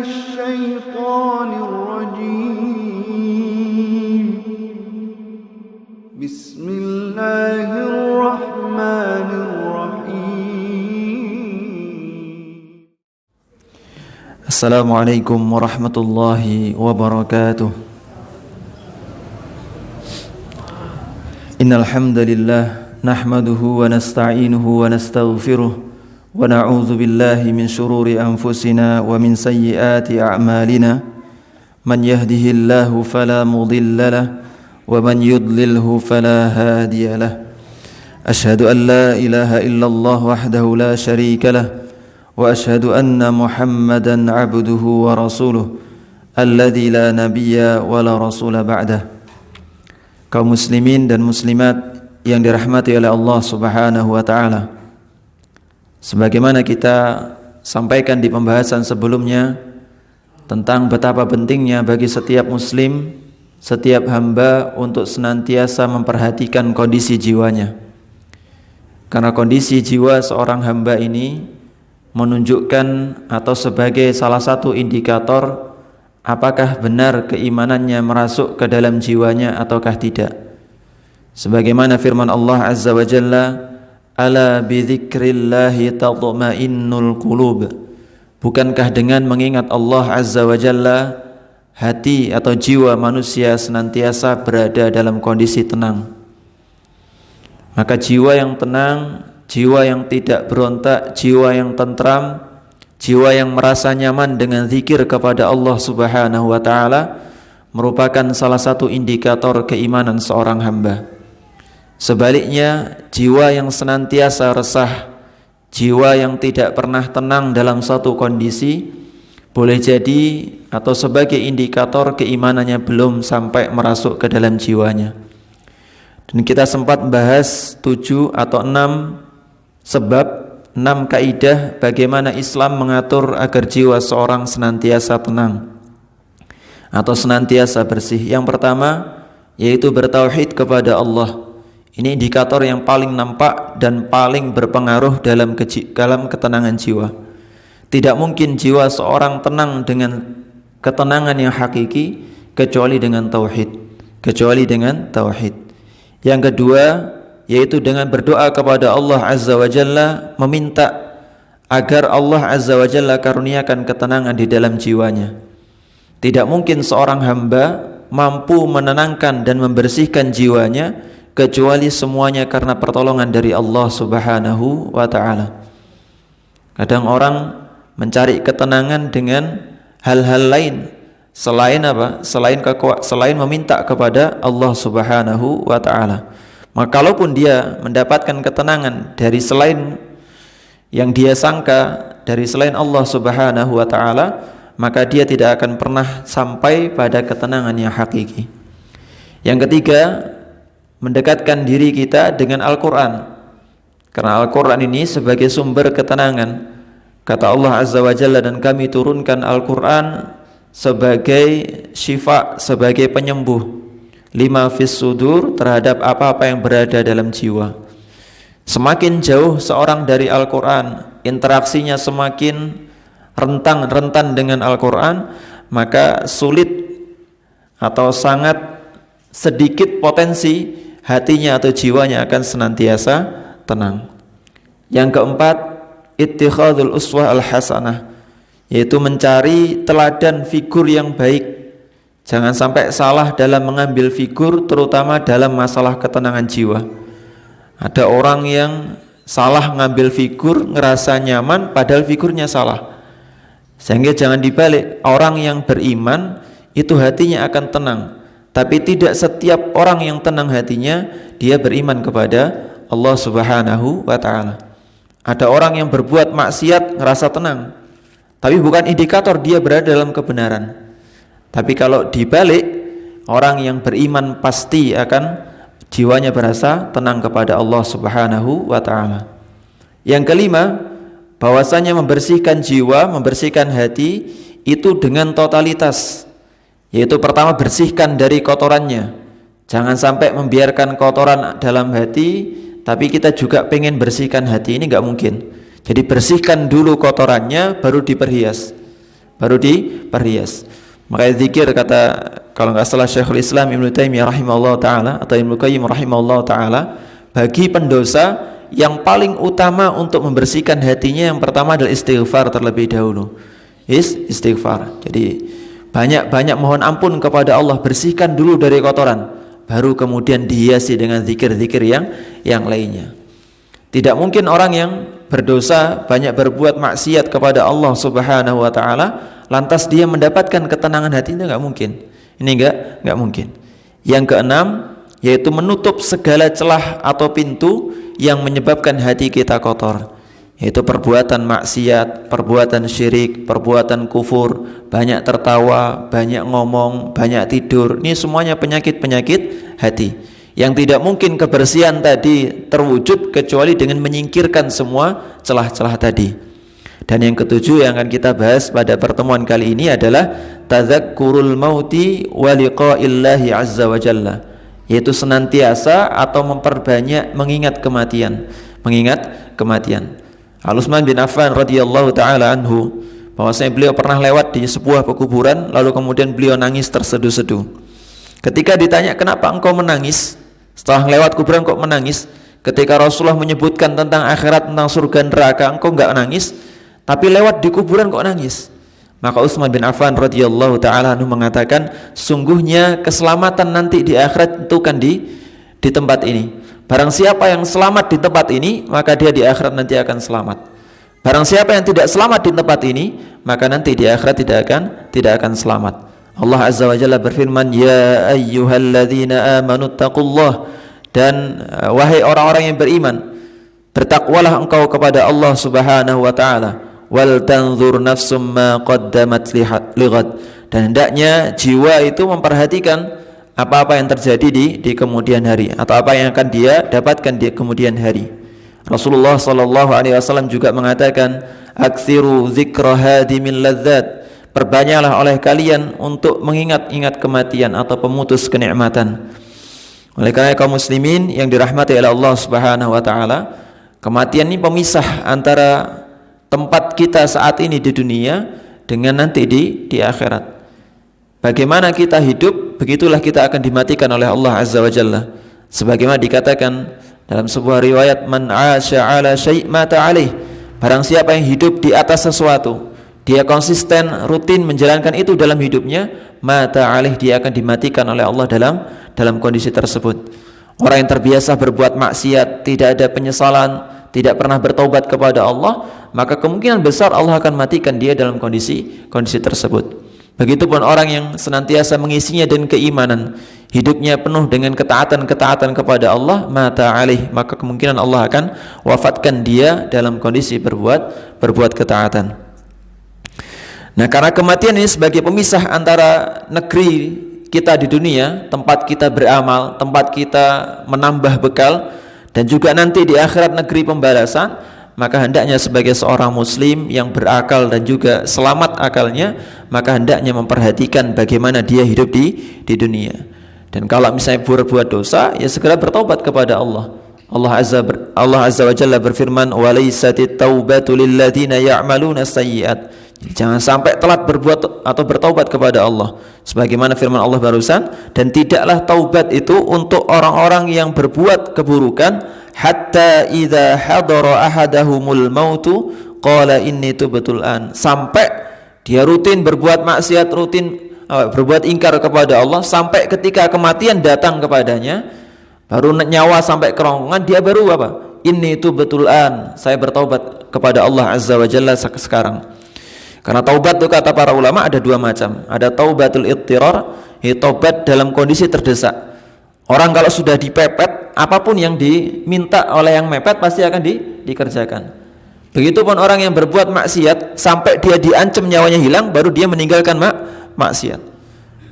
الشيطان الرجيم بسم الله الرحمن الرحيم السلام عليكم ورحمة الله وبركاته. إن الحمد لله نحمده ونستعينه ونستغفره ونعوذ بالله من شرور أنفسنا ومن سيئات أعمالنا من يهده الله فلا مضل له ومن يضلله فلا هادي له أشهد أن لا إله إلا الله وحده لا شريك له وأشهد أن محمدا عبده ورسوله الذي لا نبي ولا رسول بعده. Kaum muslimin dan muslimat yang dirahmati oleh Allah Subhanahu wa taala. Sebagaimana kita sampaikan di pembahasan sebelumnya tentang betapa pentingnya bagi setiap muslim, setiap hamba untuk senantiasa memperhatikan kondisi jiwanya. Karena kondisi jiwa seorang hamba ini menunjukkan atau sebagai salah satu indikator apakah benar keimanannya merasuk ke dalam jiwanya ataukah tidak. Sebagaimana firman Allah Azza wa Jalla, ala bidzikrillahi tatma'innul qulub. Bukankah dengan mengingat Allah Azza wa Jalla hati atau jiwa manusia senantiasa berada dalam kondisi tenang. Maka jiwa yang tenang, jiwa yang tidak berontak, jiwa yang tentram, jiwa yang merasa nyaman dengan zikir kepada Allah Subhanahu wa taala merupakan salah satu indikator keimanan seorang hamba. Sebaliknya, jiwa yang senantiasa resah, jiwa yang tidak pernah tenang dalam satu kondisi, boleh jadi atau sebagai indikator keimanannya belum sampai merasuk ke dalam jiwanya. Dan kita sempat membahas 7 atau 6 sebab, 6 kaidah bagaimana Islam mengatur agar jiwa seorang senantiasa tenang atau senantiasa bersih. Yang pertama yaitu bertauhid kepada Allah. Ini indikator yang paling nampak dan paling berpengaruh dalam ketenangan jiwa. Tidak mungkin jiwa seorang tenang dengan ketenangan yang hakiki kecuali dengan tauhid. Yang kedua yaitu dengan berdoa kepada Allah Azza wa Jalla, meminta agar Allah Azza wa Jalla karuniakan ketenangan di dalam jiwanya. Tidak mungkin seorang hamba mampu menenangkan dan membersihkan jiwanya kecuali semuanya karena pertolongan dari Allah Subhanahu wa taala. Kadang orang mencari ketenangan dengan hal-hal lain selain apa? Selain meminta kepada Allah Subhanahu wa taala. Maka kalaupun dia mendapatkan ketenangan dari selain yang dia sangka, dari selain Allah Subhanahu wa taala, maka dia tidak akan pernah sampai pada ketenangan yang hakiki. Yang ketiga, mendekatkan diri kita dengan Al-Qur'an. Karena Al-Qur'an ini sebagai sumber ketenangan. Kata Allah Azza wa Jalla, dan kami turunkan Al-Qur'an sebagai syifa, sebagai penyembuh lima fis sudur, terhadap apa-apa yang berada dalam jiwa. Semakin jauh seorang dari Al-Quran, interaksinya semakin rentan dengan Al-Quran, maka sulit atau sangat sedikit potensi hatinya atau jiwanya akan senantiasa tenang. Yang keempat, ittikhadul uswah al-hasanah, yaitu mencari teladan figur yang baik. Jangan sampai salah dalam mengambil figur, terutama dalam masalah ketenangan jiwa. Ada orang yang salah mengambil figur, ngerasa nyaman padahal figurnya salah. Sehingga jangan dibalik, orang yang beriman itu hatinya akan tenang. Tapi tidak setiap orang yang tenang hatinya dia beriman kepada Allah Subhanahu wa taala. Ada orang yang berbuat maksiat ngerasa tenang, tapi bukan indikator dia berada dalam kebenaran. Tapi kalau dibalik, orang yang beriman pasti akan jiwanya berasa tenang kepada Allah Subhanahu wa taala. Yang kelima, bahwasanya membersihkan jiwa, membersihkan hati itu dengan totalitas. Yaitu pertama, bersihkan dari kotorannya. Jangan sampai membiarkan kotoran dalam hati, tapi kita juga pengen bersihkan hati, ini enggak mungkin. Jadi bersihkan dulu kotorannya baru diperhias. baru diperhias. Makanya zikir, kata kalau nggak salah Syekhul Islam Ibnu Taimiyah rahimahullah taala atau Ibnu Qayyim rahimahullah taala, bagi pendosa yang paling utama untuk membersihkan hatinya yang pertama adalah istighfar terlebih dahulu. Istighfar. Jadi banyak-banyak mohon ampun kepada Allah, bersihkan dulu dari kotoran, baru kemudian dihiasi dengan zikir-zikir yang lainnya. Tidak mungkin orang yang berdosa, banyak berbuat maksiat kepada Allah Subhanahu wa taala, lantas dia mendapatkan ketenangan hati, itu enggak mungkin. Ini enggak mungkin. Yang keenam, yaitu menutup segala celah atau pintu yang menyebabkan hati kita kotor, yaitu perbuatan maksiat, perbuatan syirik, perbuatan kufur, banyak tertawa, banyak ngomong, banyak tidur. Ini semuanya penyakit-penyakit hati yang tidak mungkin kebersihan tadi terwujud kecuali dengan menyingkirkan semua celah-celah tadi. Dan yang ketujuh yang akan kita bahas pada pertemuan kali ini adalah tadzakkurul mauti wa liqa'illahi azza wa jalla, yaitu senantiasa atau memperbanyak mengingat kematian. Al-Utsman bin Affan radhiyallahu taala anhu, bahwasanya beliau pernah lewat di sebuah pekuburan, lalu kemudian beliau nangis terseduh-seduh. Ketika ditanya, kenapa engkau menangis? Setelah lewat kuburan kok menangis? Ketika Rasulullah menyebutkan tentang akhirat, tentang surga neraka, engkau enggak nangis, tapi lewat di kuburan kok nangis? Maka Utsman bin Affan radhiyallahu taala anhu mengatakan, sungguhnya keselamatan nanti di akhirat itu kan di tempat ini. Barang siapa yang selamat di tempat ini, maka dia di akhirat nanti akan selamat. Barang siapa yang tidak selamat di tempat ini, maka nanti di akhirat tidak akan selamat. Allah azza wa jalla berfirman, ya ayyuhalladzina amanu taqullah, dan wahai orang-orang yang beriman, bertakwalah engkau kepada Allah Subhanahu wa taala. Wal tanzur nafsum ma qaddamat lighad, dan hendaknya jiwa itu memperhatikan apa-apa yang terjadi di kemudian hari, atau apa yang akan dia dapatkan di kemudian hari. Rasulullah sallallahu alaihi wasallam juga mengatakan, aktsiru dzikra hadimil ladzat, perbanyaklah oleh kalian untuk mengingat-ingat kematian atau pemutus kenikmatan. Oleh karena kaum muslimin yang dirahmati oleh Allah Subhanahu wa taala, kematian ini pemisah antara tempat kita saat ini di dunia dengan nanti di akhirat. Bagaimana kita hidup, begitulah kita akan dimatikan oleh Allah azza wa jalla. Sebagaimana dikatakan dalam sebuah riwayat, man 'asha 'ala syai' mata 'alaih, barang siapa yang hidup di atas sesuatu, dia konsisten rutin menjalankan itu dalam hidupnya, mata 'alaih, dia akan dimatikan oleh Allah dalam kondisi tersebut. Orang yang terbiasa berbuat maksiat, tidak ada penyesalan, tidak pernah bertaubat kepada Allah, maka kemungkinan besar Allah akan matikan dia dalam kondisi tersebut. Begitupun orang yang senantiasa mengisinya dengan keimanan, hidupnya penuh dengan ketaatan kepada Allah, mata alaih, maka kemungkinan Allah akan wafatkan dia dalam kondisi berbuat ketaatan. Nah, karena kematian ini sebagai pemisah antara negeri kita di dunia, tempat kita beramal, tempat kita menambah bekal, dan juga nanti di akhirat negeri pembalasan, maka hendaknya sebagai seorang muslim yang berakal dan juga selamat akalnya, maka hendaknya memperhatikan bagaimana dia hidup di dunia. Dan kalau misalnya berbuat dosa, ya segera bertobat kepada Allah. Allah azza wa jalla berfirman, "Walaisatit taubatu lil ladzina ya'maluna sayyi'at." Jangan sampai telat berbuat atau bertaubat kepada Allah. Sebagaimana firman Allah barusan, dan tidaklah taubat itu untuk orang-orang yang berbuat keburukan, hatta idza hadara ahadahumul mautu qala inni tubtul an, sampai dia rutin berbuat maksiat, rutin berbuat ingkar kepada Allah, sampai ketika kematian datang kepadanya, baru nyawa sampai kerongkongan, dia baru apa? Inni tubtul an, saya bertaubat kepada Allah azza wa jalla sekarang. Karena taubat itu kata para ulama ada dua macam. Ada taubatul ittirar, taubat dalam kondisi terdesak. Orang kalau sudah dipepet, apapun yang diminta oleh yang mepet pasti akan dikerjakan. Begitupun orang yang berbuat maksiat sampai dia diancam nyawanya hilang, baru dia meninggalkan maksiat.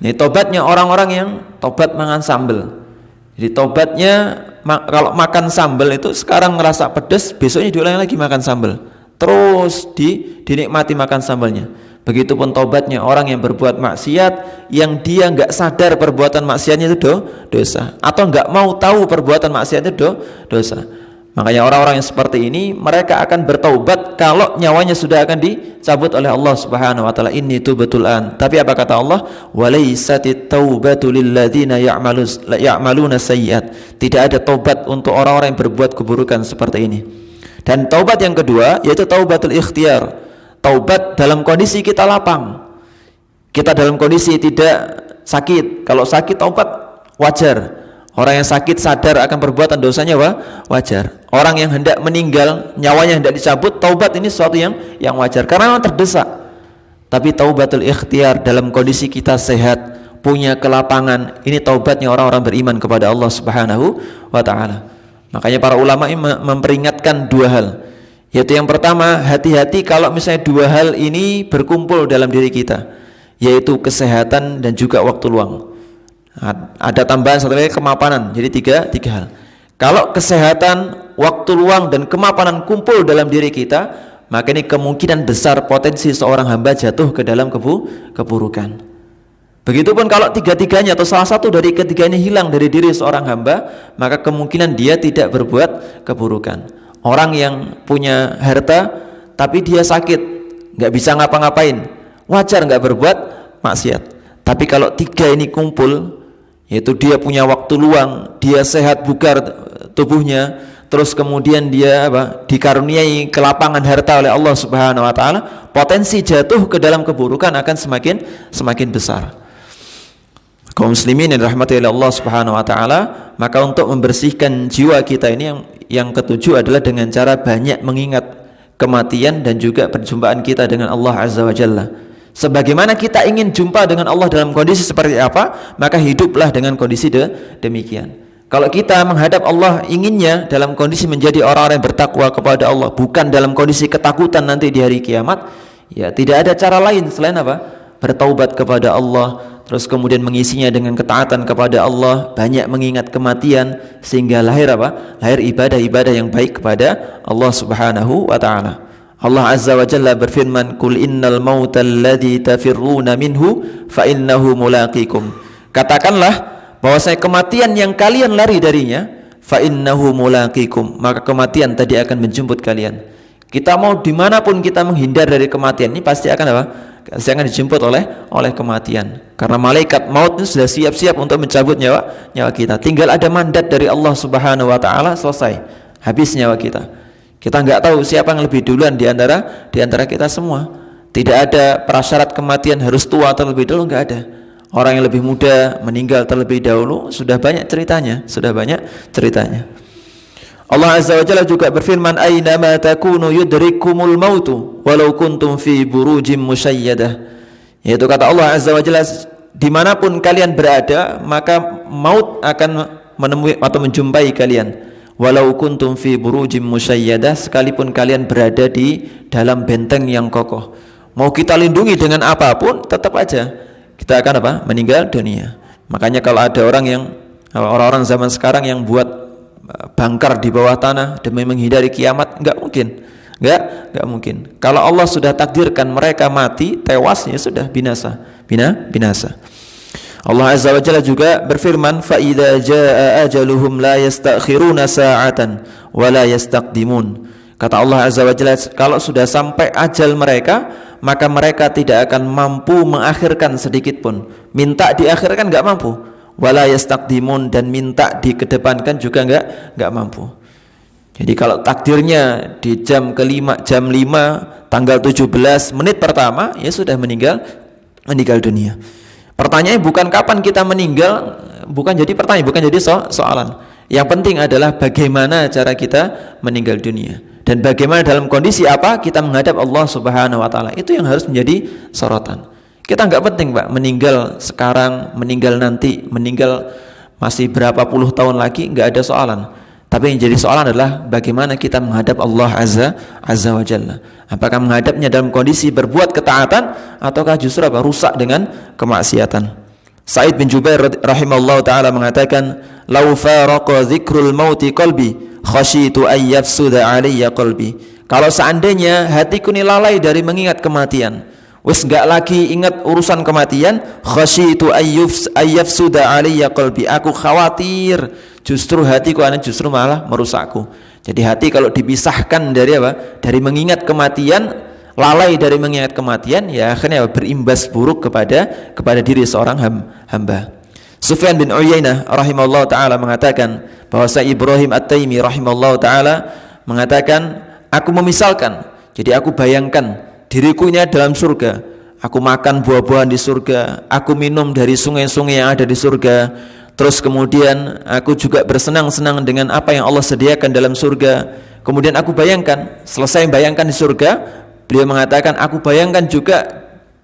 Ini taubatnya orang-orang yang taubat makan sambal. Jadi taubatnya kalau makan sambal itu sekarang ngerasa pedas, besoknya diulangi lagi makan sambal. Terus dinikmati makan sambalnya. Begitupun taubatnya orang yang berbuat maksiat, yang dia nggak sadar perbuatan maksiatnya itu dosa, atau nggak mau tahu perbuatan maksiat itu dosa. Makanya orang-orang yang seperti ini mereka akan bertaubat kalau nyawanya sudah akan dicabut oleh Allah Subhanahu wa taala. Inni tubtul an. Tapi apa kata Allah? Walaisatit taubatu lil ladzina ya'maluna sayyi'at. Tidak ada taubat untuk orang-orang yang berbuat keburukan seperti ini. Dan taubat yang kedua yaitu taubatul ikhtiyar. Taubat dalam kondisi kita lapang. Kita dalam kondisi tidak sakit. Kalau sakit taubat wajar. Orang yang sakit sadar akan perbuatan dosanya wajar. Orang yang hendak meninggal, nyawanya hendak dicabut, taubat ini sesuatu yang wajar karena memang terdesak. Tapi taubatul ikhtiyar dalam kondisi kita sehat, punya kelapangan, ini taubatnya orang-orang beriman kepada Allah Subhanahu wa taala. Makanya para ulama ini memperingatkan dua hal. Yaitu yang pertama, hati-hati kalau misalnya dua hal ini berkumpul dalam diri kita, yaitu kesehatan dan juga waktu luang. Ada tambahan satu lagi, kemapanan. Jadi tiga hal. Kalau kesehatan, waktu luang dan kemapanan kumpul dalam diri kita, maka ini kemungkinan besar potensi seorang hamba jatuh ke dalam keburukan. Begitupun kalau tiga-tiganya atau salah satu dari ketiga ini hilang dari diri seorang hamba, maka kemungkinan dia tidak berbuat keburukan. Orang yang punya harta tapi dia sakit, nggak bisa ngapa-ngapain, wajar nggak berbuat maksiat. Tapi kalau tiga ini kumpul, yaitu dia punya waktu luang, dia sehat bugar tubuhnya, terus kemudian dia dikaruniai kelapangan harta oleh Allah Subhanahu wa taala, potensi jatuh ke dalam keburukan akan semakin besar. Kaum muslimin yang dirahmati oleh Allah Subhanahu wa taala, maka untuk membersihkan jiwa kita ini yang ketujuh adalah dengan cara banyak mengingat kematian dan juga perjumpaan kita dengan Allah Azza wa Jalla. Sebagaimana kita ingin jumpa dengan Allah dalam kondisi seperti apa, maka hiduplah dengan kondisi demikian. Kalau kita menghadap Allah inginnya dalam kondisi menjadi orang-orang yang bertakwa kepada Allah, bukan dalam kondisi ketakutan nanti di hari kiamat, ya tidak ada cara lain selain apa? Bertaubat kepada Allah, terus kemudian mengisinya dengan ketaatan kepada Allah, banyak mengingat kematian sehingga lahir apa? Lahir ibadah-ibadah yang baik kepada Allah Subhanahu wa taala. Allah Azza wa Jalla berfirman, "Qul innal mautal ladzi tafirruna minhu fa innahu mulaqikum." Katakanlah bahwasanya kematian yang kalian lari darinya, fa innahu mulaqikum, maka kematian tadi akan menjemput kalian. Kita mau dimanapun kita menghindar dari kematian ini pasti akan apa? Pasti akan dijemput oleh kematian. Karena malaikat maut itu sudah siap-siap untuk mencabut nyawa kita. Tinggal ada mandat dari Allah Subhanahu wa taala, selesai. Habis nyawa kita. Kita nggak tahu siapa yang lebih duluan di antara kita semua. Tidak ada prasyarat kematian harus tua terlebih dahulu, nggak ada. Orang yang lebih muda meninggal terlebih dahulu, sudah banyak ceritanya. Allah Azza wa Jalla juga berfirman, "Ainama takunu yudrikumul mautu walau kuntum fi burujim musyayyadah." Yaitu kata Allah Azza wa Jalla, dimanapun kalian berada, maka maut akan menemui atau menjumpai kalian. Walau kuntum fi burujim musyayyadah, sekalipun kalian berada di dalam benteng yang kokoh. Mau kita lindungi dengan apapun, tetap aja kita akan apa? Meninggal dunia. Makanya kalau ada orang-orang zaman sekarang yang buat bangkar di bawah tanah demi menghindari kiamat, nggak mungkin. Kalau Allah sudah takdirkan mereka mati, tewas, ya sudah binasa. Allah Azza wa Jalla juga berfirman, fa idza jaa ajaluhum la yastakhiruna sa'atan wa la yastaqdimun. Kata Allah Azza wa Jalla, kalau sudah sampai ajal mereka, maka mereka tidak akan mampu mengakhirkan sedikit pun. Minta diakhirkan enggak mampu. Wa la yastaqdimun, dan minta dikedepankan juga enggak mampu. Jadi kalau takdirnya di jam 5 tanggal 17 menit pertama, ya sudah meninggal dunia. Pertanyaannya bukan kapan kita meninggal, bukan jadi soalan. Yang penting adalah bagaimana cara kita meninggal dunia dan bagaimana dalam kondisi apa kita menghadap Allah Subhanahu wa taala. Itu yang harus menjadi sorotan. Kita nggak penting, Pak, meninggal sekarang, meninggal nanti, meninggal masih berapa puluh tahun lagi, nggak ada soalan. Tapi yang jadi soalan adalah bagaimana kita menghadap Allah Azza wa Jalla. Apakah menghadapnya dalam kondisi berbuat ketaatan ataukah justru rusak dengan kemaksiatan. Sa'id bin Jubair rahimahullah ta'ala mengatakan, "Lau faraqa dzikrul mauti qalbi, khasyitu ay yafsuda alayya qalbi." Kalau seandainya hatiku ini lalai dari mengingat kematian, wis enggak lagi ingat urusan kematian, khasyitu ay yafsuda alayya qalbi, aku khawatir justru hatiku justru malah merusakku. Jadi hati kalau dipisahkan dari apa? Dari mengingat kematian, lalai dari mengingat kematian, ya akhirnya berimbas buruk kepada diri seorang hamba. Sufyan bin Uyainah rahimahullah taala mengatakan bahwa Ibrahim At-Taimi rahimahullah taala mengatakan, aku memisalkan, jadi aku bayangkan diriku ini dalam surga. Aku makan buah-buahan di surga, aku minum dari sungai-sungai yang ada di surga. Terus kemudian aku juga bersenang-senang dengan apa yang Allah sediakan dalam surga. Kemudian aku bayangkan, selesai bayangkan di surga, beliau mengatakan, aku bayangkan juga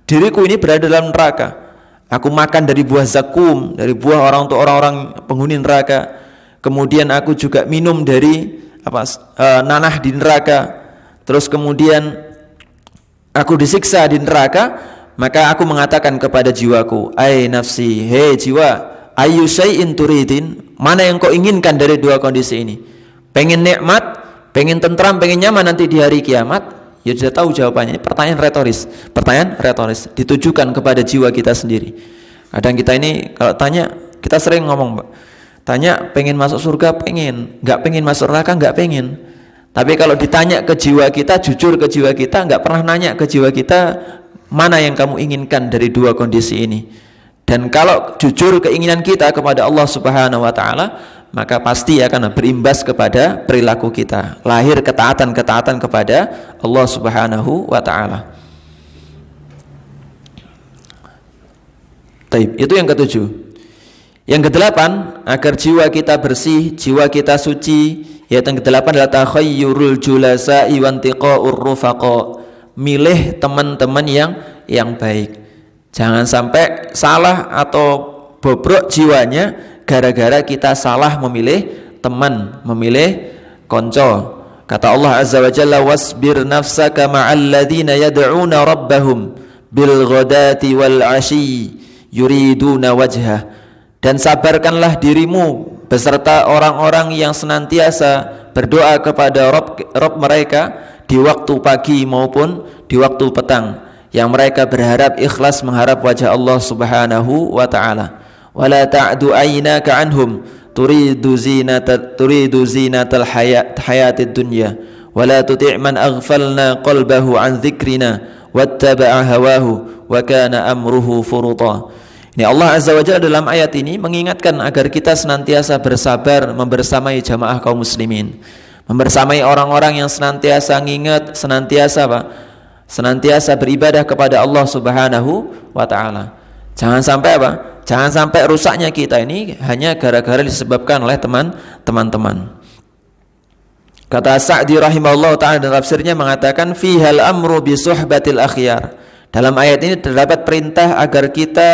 diriku ini berada dalam neraka. Aku makan dari buah zakum, dari buah orang-orang penghuni neraka. Kemudian aku juga minum dari nanah di neraka. Terus kemudian aku disiksa di neraka, maka aku mengatakan kepada jiwaku, ai nafsi, hei jiwa, ayu syai'in turidin, mana yang kau inginkan dari dua kondisi ini? Pengen nikmat, pengen tentram, pengen nyaman nanti di hari kiamat? Ya sudah tahu jawabannya. Ini pertanyaan retoris ditujukan kepada jiwa kita sendiri. Kadang kita ini kalau tanya, kita sering ngomong, tanya pengen masuk surga, pengen, nggak pengen masuk neraka, nggak pengen. Tapi kalau ditanya ke jiwa kita, jujur ke jiwa kita, nggak pernah nanya ke jiwa kita, mana yang kamu inginkan dari dua kondisi ini. Dan kalau jujur keinginan kita kepada Allah Subhanahu wa taala, maka pasti akan berimbas kepada perilaku kita, lahir ketaatan kepada Allah Subhanahu wa taala. Taib, itu yang ketujuh. Yang kedelapan, agar jiwa kita bersih, jiwa kita suci, yaitu yang kedelapan adalah takhayyurul julasa'i wa intiqa'ur rufaqa, milih teman-teman yang baik. Jangan sampai salah atau bobrok jiwanya gara-gara kita salah memilih teman, memilih konco. Kata Allah Azza wa Jalla, wasbir nafsaka ma'al ladzina yad'una rabbahum bil ghadati wal 'ashyi yuriduna wajhah. Dan sabarkanlah dirimu beserta orang-orang yang senantiasa berdoa kepada Rabb mereka di waktu pagi maupun di waktu petang, yang mereka berharap ikhlas mengharap wajah Allah Subhanahu wa taala. Wala ta'du aynaka anhum turidu zinatal hayatid dunya wala tuti' man aghfalna qalbahu an dzikrina wattaba'a hawahu wa kana amruhu furuta. Ini Allah Azza wa Jalla dalam ayat ini mengingatkan agar kita senantiasa bersabar membersamai jamaah kaum muslimin, membersamai orang-orang yang senantiasa mengingat, senantiasa beribadah kepada Allah Subhanahu wa taala. Jangan sampai Jangan sampai rusaknya kita ini hanya gara-gara disebabkan oleh teman-teman. Kata Sa'di rahimahullah ta'ala dalam tafsirnya mengatakan, fihal amru bi suhbatil akhyar. Dalam ayat ini terdapat perintah agar kita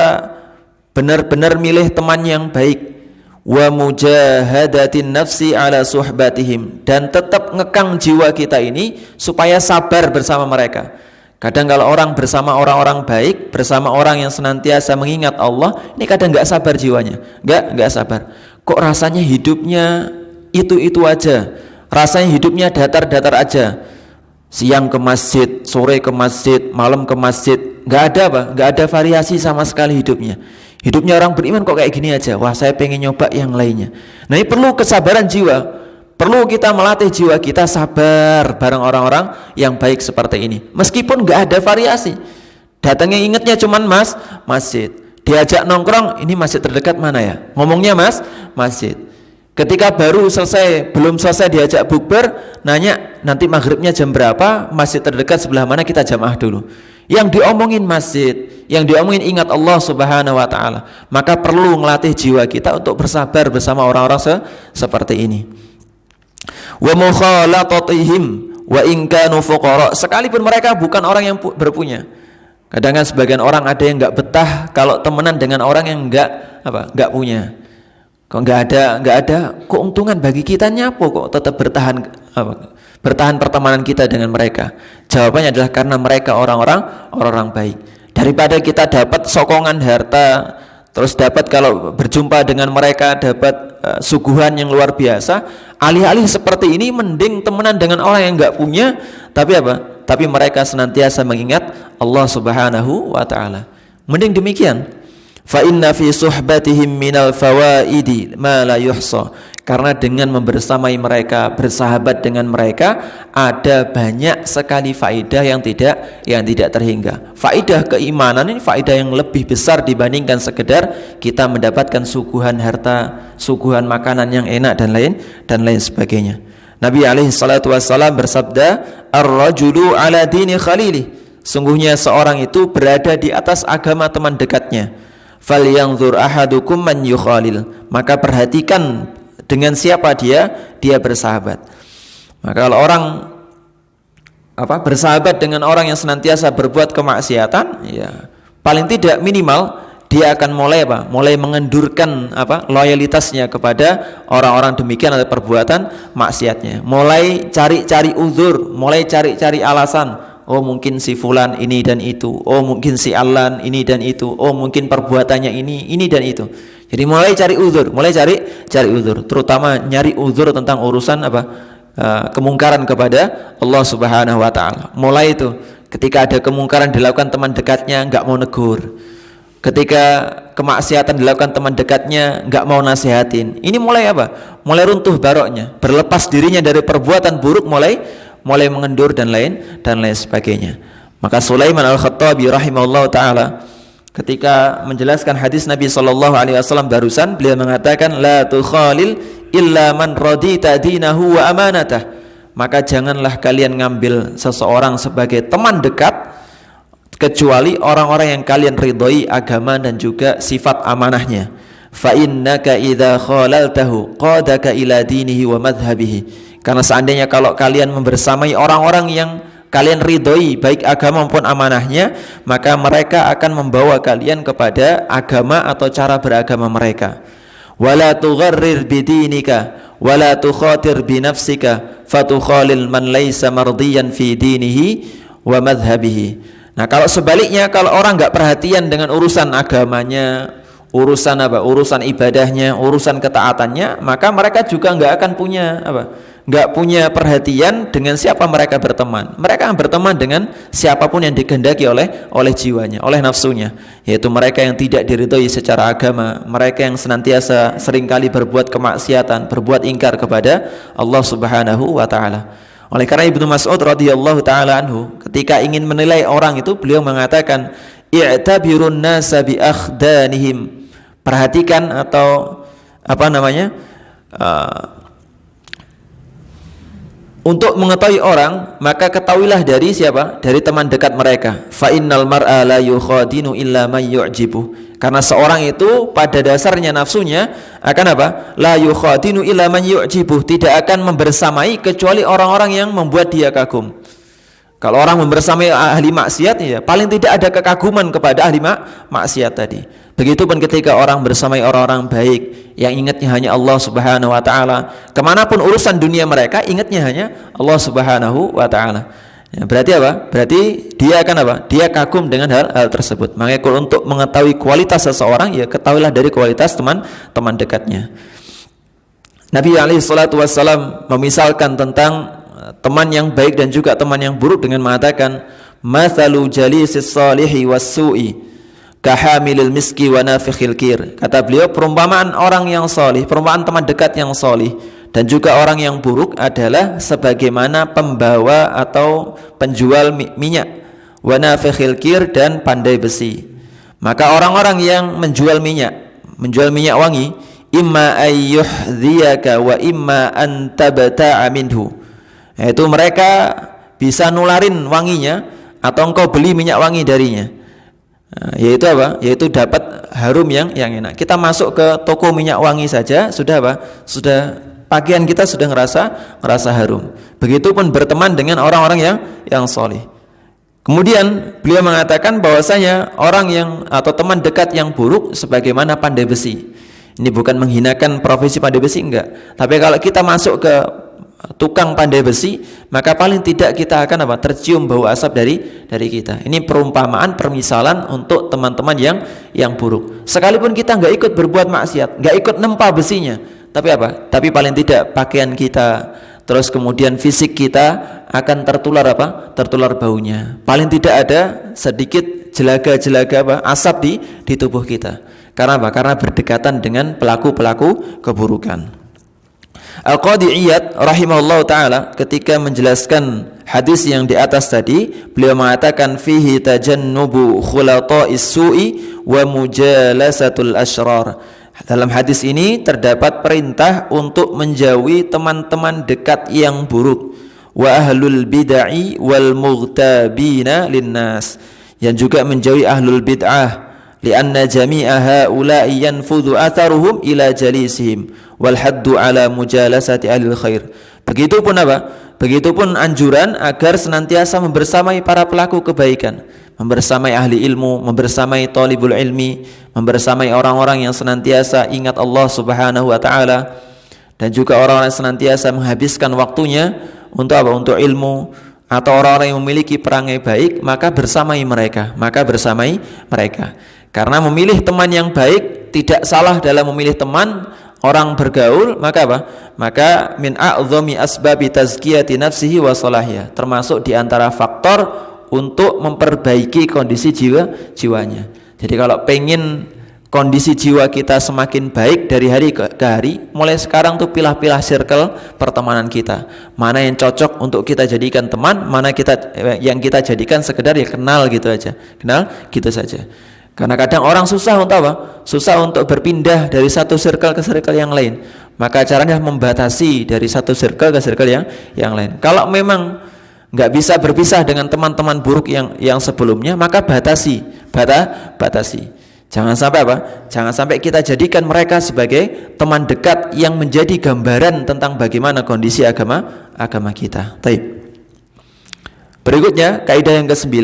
benar-benar milih teman yang baik, wa mujahadatin nafsi ala suhbatihim, dan tetap ngekang jiwa kita ini supaya sabar bersama mereka. Kadang kalau orang bersama orang-orang baik, bersama orang yang senantiasa mengingat Allah, ini kadang nggak sabar jiwanya, nggak sabar. Kok rasanya hidupnya itu aja, rasanya hidupnya datar-datar aja. Siang ke masjid, sore ke masjid, malam ke masjid, nggak ada variasi sama sekali hidupnya. Hidupnya orang beriman kok kayak gini aja. Wah, saya pengen nyoba yang lainnya. Nah, ini perlu kesabaran jiwa. Perlu kita melatih jiwa kita sabar bareng orang-orang yang baik seperti ini. Meskipun nggak ada variasi. Datangnya ingatnya cuman masjid. Diajak nongkrong, ini masjid terdekat mana ya? Ngomongnya masjid. Ketika belum selesai diajak bukber, nanya nanti maghribnya jam berapa, masjid terdekat sebelah mana, kita jamaah dulu. Yang diomongin masjid, yang diomongin ingat Allah Subhanahu wa ta'ala. Maka perlu melatih jiwa kita untuk bersabar bersama orang-orang seperti ini. Wa mukhalatatihim wa in kanu fuqara, sekalipun mereka bukan orang yang berpunya. Kadang kan sebagian orang ada yang enggak betah kalau temenan dengan orang yang enggak punya. Kok enggak ada keuntungan bagi kitanya apa kok tetap bertahan pertemanan kita dengan mereka? Jawabannya adalah karena mereka orang-orang baik. Daripada kita dapat sokongan harta, terus dapat kalau berjumpa dengan mereka dapat suguhan yang luar biasa, alih-alih seperti ini mending temenan dengan orang yang enggak punya, tapi mereka senantiasa mengingat Allah Subhanahu wa taala. Mending demikian. Fa inna fi suhbatihim minal fawaidi ma la yuhsa. Karena dengan membersamai mereka, bersahabat dengan mereka, ada banyak sekali faedah yang tidak terhingga. Faedah keimanan ini faedah yang lebih besar dibandingkan sekedar kita mendapatkan suguhan harta, suguhan makanan yang enak dan lain sebagainya. Nabi alaihi salatu wassalam bersabda, "Ar-rajulu ala dini khalilih." Sungguhnya seorang itu berada di atas agama teman dekatnya. "Falyanzur ahadukum man yukhalil." Maka perhatikan dengan siapa dia bersahabat. Maka kalau orang bersahabat dengan orang yang senantiasa berbuat kemaksiatan, ya paling tidak minimal dia akan mulai mengendurkan loyalitasnya kepada orang-orang demikian atau perbuatan maksiatnya. Mulai cari-cari uzur, mulai cari-cari alasan. Oh mungkin si fulan ini dan itu. Oh mungkin si Alan ini dan itu. Oh mungkin perbuatannya ini dan itu. Jadi mulai cari uzur, terutama nyari uzur tentang urusan kemungkaran kepada Allah Subhanahu wa taala. Mulai itu ketika ada kemungkaran dilakukan teman dekatnya enggak mau negur. Ketika kemaksiatan dilakukan teman dekatnya enggak mau nasihatin. Ini mulai mulai runtuh baroknya, berlepas dirinya dari perbuatan buruk, mulai mengendur dan lain sebagainya. Maka Sulaiman Al-Khattabi rahimahullah taala ketika menjelaskan hadis Nabi SAW barusan, beliau mengatakan, la tukhalil illa man radita dinahu wa amanatah. Maka janganlah kalian ngambil seseorang sebagai teman dekat kecuali orang-orang yang kalian ridhoi agama dan juga sifat amanahnya. Fa innaka idza khalaltahu qadaka ila dinihi wa madhhabihi. Karena seandainya kalau kalian membersamai orang-orang yang kalian ridhoi baik agama maupun amanahnya, maka mereka akan membawa kalian kepada agama atau cara beragama mereka. Wala tugharrir bidinika wala tukhatir binafsika fatukhalil man laysa mardiyan fi dinihi wa madhhabihi. Nah, kalau sebaliknya, kalau orang enggak perhatian dengan urusan agamanya, urusan ibadahnya, urusan ketaatannya, maka mereka juga enggak akan punya perhatian dengan siapa mereka berteman. Mereka akan berteman dengan siapapun yang dikehendaki oleh jiwanya, oleh nafsunya, yaitu mereka yang tidak diridhoi secara agama, mereka yang senantiasa seringkali berbuat kemaksiatan, berbuat ingkar kepada Allah Subhanahu wa taala. Oleh karena Ibnu Mas'ud radhiyallahu taala anhu ketika ingin menilai orang itu, beliau mengatakan, i'tabirun nasa bi akhdanihim. Perhatikan atau untuk mengetahui orang, maka ketahuilah dari siapa? Dari teman dekat mereka. Fa innal mar'a la yukhadinu illa may yu'jibu. Karena seorang itu pada dasarnya nafsunya akan la yukhadinu illa may yu'jibu, tidak akan membersamai kecuali orang-orang yang membuat dia kagum. Kalau orang membersamai ahli maksiat, ya paling tidak ada kekaguman kepada ahli maksiat tadi. Begitupun ketika orang bersamai orang-orang baik yang ingatnya hanya Allah Subhanahu wa taala, kemanapun urusan dunia mereka ingatnya hanya Allah Subhanahu wa taala. Ya, berarti berarti dia akan dia kagum dengan hal tersebut. Makanya kalau untuk mengetahui kualitas seseorang, ya ketahuilah dari kualitas teman dekatnya. Nabi alaihi salatu wassalam memisalkan tentang teman yang baik dan juga teman yang buruk dengan mengatakan, mathalu jalisis salihi was-su'i kahamilil miski wa nafikhil kir. Kata beliau, perumpamaan orang yang salih, perumpamaan teman dekat yang salih dan juga orang yang buruk adalah sebagaimana pembawa atau penjual minyak, wa nafikhil kir, dan pandai besi. Maka orang-orang yang menjual minyak wangi, imma ayyuhdhiyaka wa imma an tabta'a minhu. Yaitu mereka bisa nularin wanginya atau engkau beli minyak wangi darinya. Yaitu dapat harum yang enak. Kita masuk ke toko minyak wangi saja sudah sudah pakaian kita sudah ngerasa harum. Begitupun berteman dengan orang-orang yang salih. Kemudian beliau mengatakan bahwasanya orang yang atau teman dekat yang buruk sebagaimana pandai besi. Ini bukan menghinakan profesi pandai besi, enggak. Tapi kalau kita masuk ke tukang pandai besi, maka paling tidak kita akan tercium bau asap dari kita. Ini perumpamaan, permisalan untuk teman-teman yang buruk. Sekalipun kita enggak ikut berbuat maksiat, enggak ikut nempa besinya, tapi tapi paling tidak pakaian kita, terus kemudian fisik kita akan tertular baunya. Paling tidak ada sedikit jelaga asap di tubuh kita. Karena Karena berdekatan dengan pelaku-pelaku keburukan. Al-Qadhi Iyad rahimahullah ta'ala ketika menjelaskan hadis yang di atas tadi, beliau mengatakan fihi tajannubu khulata'is su'i wa mujalasatul asyrar. Dalam hadis ini terdapat perintah untuk menjauhi teman-teman dekat yang buruk, wa ahlul bid'ah wal mughtabina linnas, yang juga menjauhi ahlul bid'ah, lianna jami'a haula'i yanfudhu atharuhum ila jalisihim wal haddu ala mujalasati ahlil khair. Begitupun apa? Begitupun anjuran agar senantiasa membersamai para pelaku kebaikan, membersamai ahli ilmu, membersamai talibul ilmi, membersamai orang-orang yang senantiasa ingat Allah Subhanahu wa taala, dan juga orang-orang yang senantiasa menghabiskan waktunya untuk apa? Untuk ilmu, atau orang-orang yang memiliki perangai baik, maka bersamai mereka, Karena memilih teman yang baik tidak salah dalam memilih teman orang bergaul, maka apa? Maka min a'dhami asbabi tazkiyati nafsihi wa salahiyah, termasuk di antara faktor untuk memperbaiki kondisi jiwanya. Jadi kalau pengen kondisi jiwa kita semakin baik dari hari ke hari, mulai sekarang tuh pilah-pilah circle pertemanan kita. Mana yang cocok untuk kita jadikan teman, mana yang kita jadikan sekedar ya kenal gitu aja. Kenal gitu saja. Karena kadang orang susah untuk apa? Susah untuk berpindah dari satu circle ke circle yang lain. Maka caranya membatasi dari satu circle ke circle yang lain. Kalau memang nggak bisa berpisah dengan teman-teman buruk yang sebelumnya, maka batasi. Jangan sampai apa? Jangan sampai kita jadikan mereka sebagai teman dekat yang menjadi gambaran tentang bagaimana kondisi agama kita. Baik. Berikutnya, kaidah yang ke-9,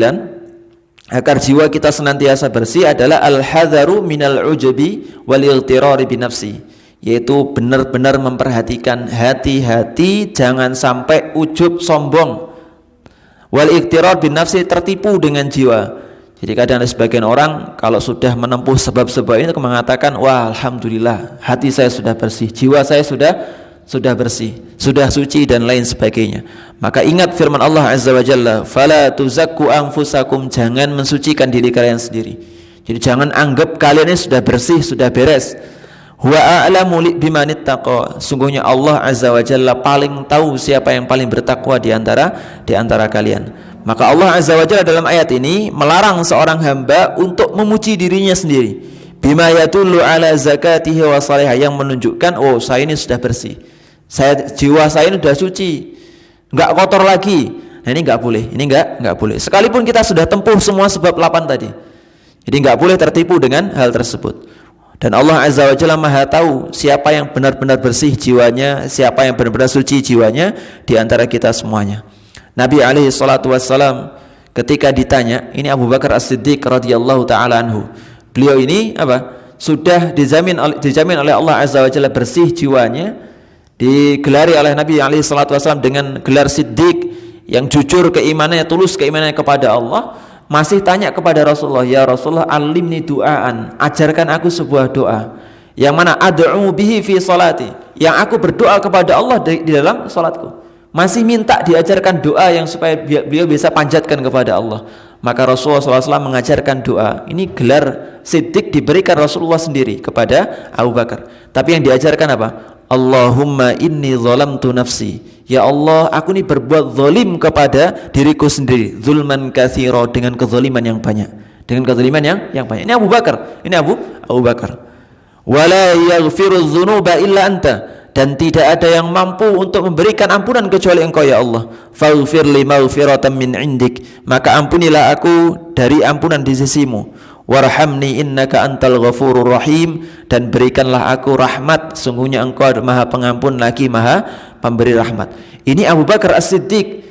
agar jiwa kita senantiasa bersih adalah al-hadharu minal ujubi wal ightirari bi nafsi, yaitu benar-benar memperhatikan, hati-hati jangan sampai ujub sombong, wal ightirar bin nafsi, tertipu dengan jiwa. Jadi kadang ada sebagian orang kalau sudah menempuh sebab-sebab ini mengatakan, wah alhamdulillah hati saya sudah bersih, jiwa saya sudah bersih, sudah suci dan lain sebagainya. Maka ingat firman Allah Azza wa Jalla, fala tuzakku anfusakum, jangan mensucikan diri kalian sendiri. Jadi jangan anggap kalian ini sudah bersih, sudah beres. Huwa a'lamu bimanittaqa, sungguhnya Allah Azza wa Jalla paling tahu siapa yang paling bertakwa di antara kalian. Maka Allah Azza wa Jalla dalam ayat ini melarang seorang hamba untuk memuji dirinya sendiri. Bima yadullu ala zakatihi wa salihah, yang menunjukkan, oh saya ini sudah bersih, jiwa saya ini sudah suci, enggak kotor lagi. Nah ini enggak boleh, enggak boleh. Sekalipun kita sudah tempuh semua sebab 8 tadi. Jadi enggak boleh tertipu dengan hal tersebut. Dan Allah Azza wa Jalla Maha tahu siapa yang benar-benar bersih jiwanya, siapa yang benar-benar suci jiwanya di antara kita semuanya. Nabi alaihi salatu wassalam ketika ditanya, ini Abu Bakar As-Siddiq radhiyallahu taala anhu, beliau ini apa? Sudah dijamin oleh Allah Azza wa Jalla bersih jiwanya, digelari oleh Nabi alaihi salatu wassalam dengan gelar Siddiq, yang jujur keimanannya, tulus keimanannya kepada Allah. Masih tanya kepada Rasulullah, ya Rasulullah, alimni du'aan, ajarkan aku sebuah doa yang mana ad'u bihi fi salati, yang aku berdoa kepada Allah di dalam salatku. Masih minta diajarkan doa yang supaya beliau bisa panjatkan kepada Allah. Maka Rasulullah SAW mengajarkan doa. Ini gelar Siddiq diberikan Rasulullah sendiri kepada Abu Bakar. Tapi yang diajarkan apa? Allahumma inni zalamtu nafsi, ya Allah aku ini berbuat zalim kepada diriku sendiri, zulman katsira, dengan kezaliman yang banyak, yang banyak. Ini Abu Bakar, Abu Bakar. Wala yaghfiru dzunuba illa anta, dan tidak ada yang mampu untuk memberikan ampunan kecuali Engkau ya Allah. Faghfir li maghfiratan min indik, maka ampunilah aku dari ampunan di sisimu. Warhamni innaka antal ghafurur rahim, dan berikanlah aku rahmat, sungguhnya Engkau Maha Pengampun lagi Maha Pemberi rahmat. Ini Abu Bakar As-Siddiq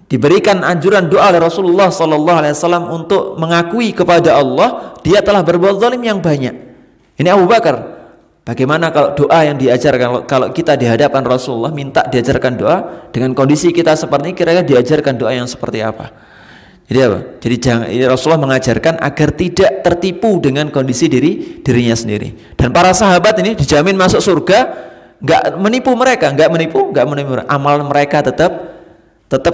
diberikan anjuran doa oleh Rasulullah sallallahu alaihi wasallam untuk mengakui kepada Allah dia telah berbuat zalim yang banyak. Ini Abu Bakar. Bagaimana kalau doa yang diajarkan, kalau kita di hadapan Rasulullah minta diajarkan doa dengan kondisi kita seperti ini, kira-kira diajarkan doa yang seperti apa? Jadi apa? Jadi Rasulullah mengajarkan agar tidak tertipu dengan kondisi dirinya sendiri. Dan para sahabat ini dijamin masuk surga, enggak menipu mereka, enggak menipu. Amal mereka tetap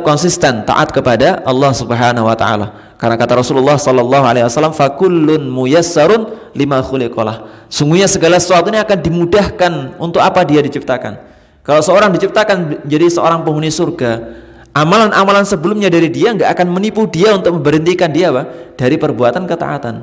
konsisten taat kepada Allah Subhanahu wa taala. Karena kata Rasulullah sallallahu alaihi wasallam, fakullun muyassarun lima khuliqalah. Sungguhnya segala sesuatu ini akan dimudahkan untuk apa dia diciptakan. Kalau seorang diciptakan menjadi seorang penghuni surga, amalan-amalan sebelumnya dari dia nggak akan menipu dia untuk memberhentikan dia apa? Dari perbuatan ketaatan.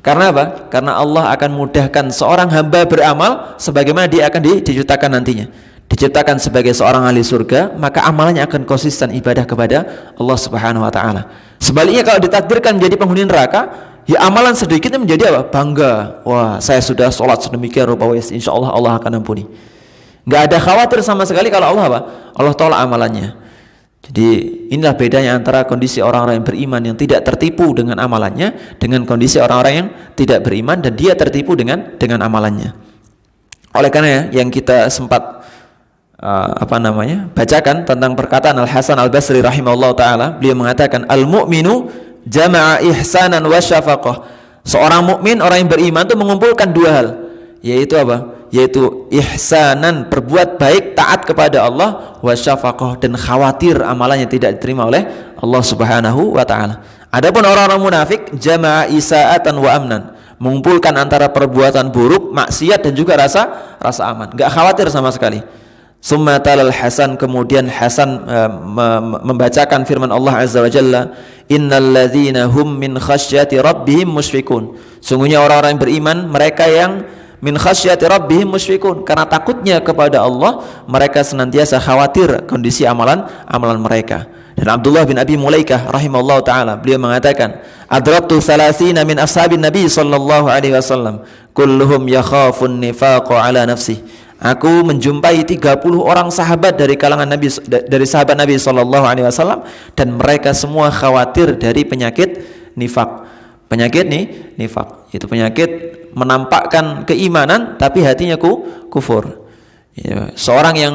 Karena apa? Karena Allah akan mudahkan seorang hamba beramal sebagaimana dia akan diciptakan nantinya. Diciptakan sebagai seorang ahli surga, maka amalannya akan konsisten ibadah kepada Allah Subhanahu wa taala. Sebaliknya kalau ditakdirkan menjadi penghuni neraka, ya amalan sedikitnya menjadi apa? Bangga. Wah, saya sudah sholat sedemikian rupa, insya Allah Allah akan ampuni. Nggak ada khawatir sama sekali kalau Allah apa? Allah tolak amalannya. Jadi inilah bedanya antara kondisi orang-orang yang beriman yang tidak tertipu dengan amalannya dengan kondisi orang-orang yang tidak beriman dan dia tertipu dengan amalannya. Oleh karena yang kita sempat bacakan tentang perkataan Al Hasan Al Basri rahimahullah taala, beliau mengatakan al-mu'minu jama'a ihsanan wa syafaqah. Seorang mukmin, orang yang beriman itu mengumpulkan dua hal, yaitu apa? Yaitu ihsanan, berbuat baik, taat kepada Allah, wa syafaqah, dan khawatir amalannya tidak diterima oleh Allah Subhanahu wa taala. Adapun orang-orang munafik jama'a isaatan wa amnan, mengumpulkan antara perbuatan buruk, maksiat, dan juga rasa aman, enggak khawatir sama sekali. Summa talal Hasan, kemudian Hasan membacakan firman Allah Azza wa Jalla, innal ladzina hum min khasyati rabbihim musyfiqun. Sungguhnya orang-orang yang beriman, mereka yang min khasyati rabbihim musyfiqun, karena takutnya kepada Allah mereka senantiasa khawatir kondisi amalan mereka. Dan Abdullah bin Abi Mulaikah rahimahullah taala, beliau mengatakan, adraktu 30 min ashabin Nabi sallallahu alaihi wasallam kulluhum yakhafun nifaqa ala nafsihi. Aku menjumpai 30 orang sahabat dari kalangan Nabi, dari sahabat Nabi sallallahu alaihi wasallam, dan mereka semua khawatir dari penyakit nifak. Penyakit nifak, itu penyakit menampakkan keimanan tapi hatinya kufur. Ya, seorang yang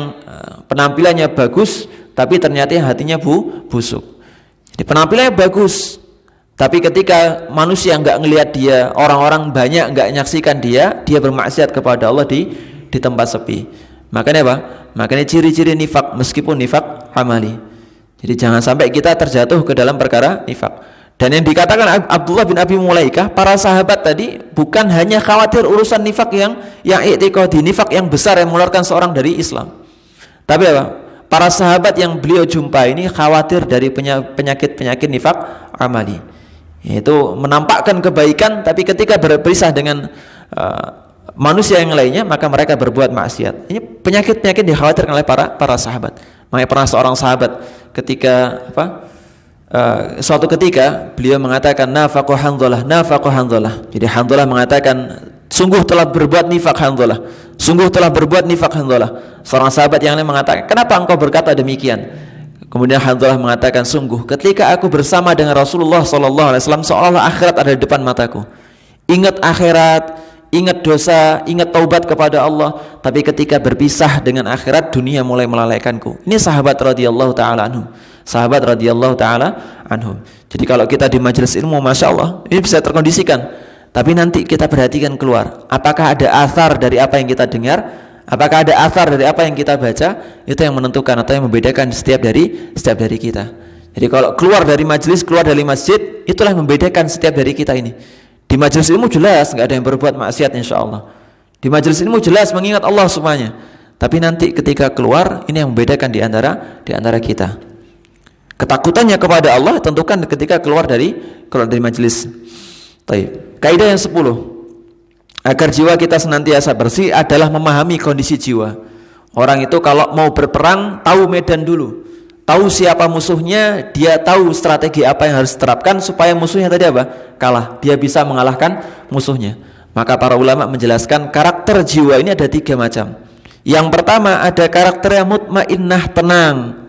penampilannya bagus tapi ternyata hatinya busuk. Jadi penampilannya bagus, tapi ketika manusia nggak ngelihat dia, orang-orang banyak nggak menyaksikan dia bermaksiat kepada Allah di tempat sepi. Makanya apa? Makanya ciri-ciri nifak, meskipun nifak amali. Jadi jangan sampai kita terjatuh ke dalam perkara nifak. Dan yang dikatakan Abdullah bin Abi Mulaikah, para sahabat tadi bukan hanya khawatir urusan nifak yang i'tiqadi, nifak yang besar yang mengeluarkan seorang dari Islam. Tapi apa? Para sahabat yang beliau jumpa ini khawatir dari penyakit-penyakit nifak amali. Yaitu menampakkan kebaikan tapi ketika berpisah dengan manusia yang lainnya maka mereka berbuat maksiat. Ini penyakit-penyakit dikhawatirkan oleh para sahabat. Makanya pernah seorang sahabat ketika suatu ketika beliau mengatakan nafaqu Hanzalah. Jadi Hanzalah mengatakan, sungguh telah berbuat nifak Hanzalah. Sungguh telah berbuat nifak Hanzalah. Seorang sahabat yang lain mengatakan, kenapa engkau berkata demikian? Kemudian Hanzalah mengatakan, sungguh ketika aku bersama dengan Rasulullah sallallahu alaihi wasallam seolah-olah akhirat ada di depan mataku. Ingat akhirat, ingat dosa, ingat taubat kepada Allah, tapi ketika berpisah dengan akhirat, dunia mulai melalaikanku. Ini sahabat radhiyallahu taala anhum. Sahabat radhiyallahu taala anhum. Jadi kalau kita di majelis ilmu, masya Allah, ini bisa terkondisikan. Tapi nanti kita perhatikan keluar, apakah ada athar dari apa yang kita dengar, apakah ada athar dari apa yang kita baca, itu yang menentukan atau yang membedakan setiap dari kita. Jadi kalau keluar dari majelis, keluar dari masjid, itulah yang membedakan setiap dari kita ini. Di majelis ilmu jelas nggak ada yang berbuat maksiat insya Allah. Di majelis ilmu jelas mengingat Allah semuanya. Tapi nanti ketika keluar, ini yang membedakan di antara kita. Ketakutannya kepada Allah tentukan ketika keluar dari majelis. Baik. Kaidah yang 10 agar jiwa kita senantiasa bersih adalah memahami kondisi jiwa. Orang itu kalau mau berperang tahu medan dulu. Tahu siapa musuhnya, dia tahu strategi apa yang harus diterapkan supaya musuhnya tadi apa? Kalah, dia bisa mengalahkan musuhnya. Maka para ulama menjelaskan karakter jiwa ini ada 3 macam. Yang pertama ada karakter yang mutmainnah, tenang.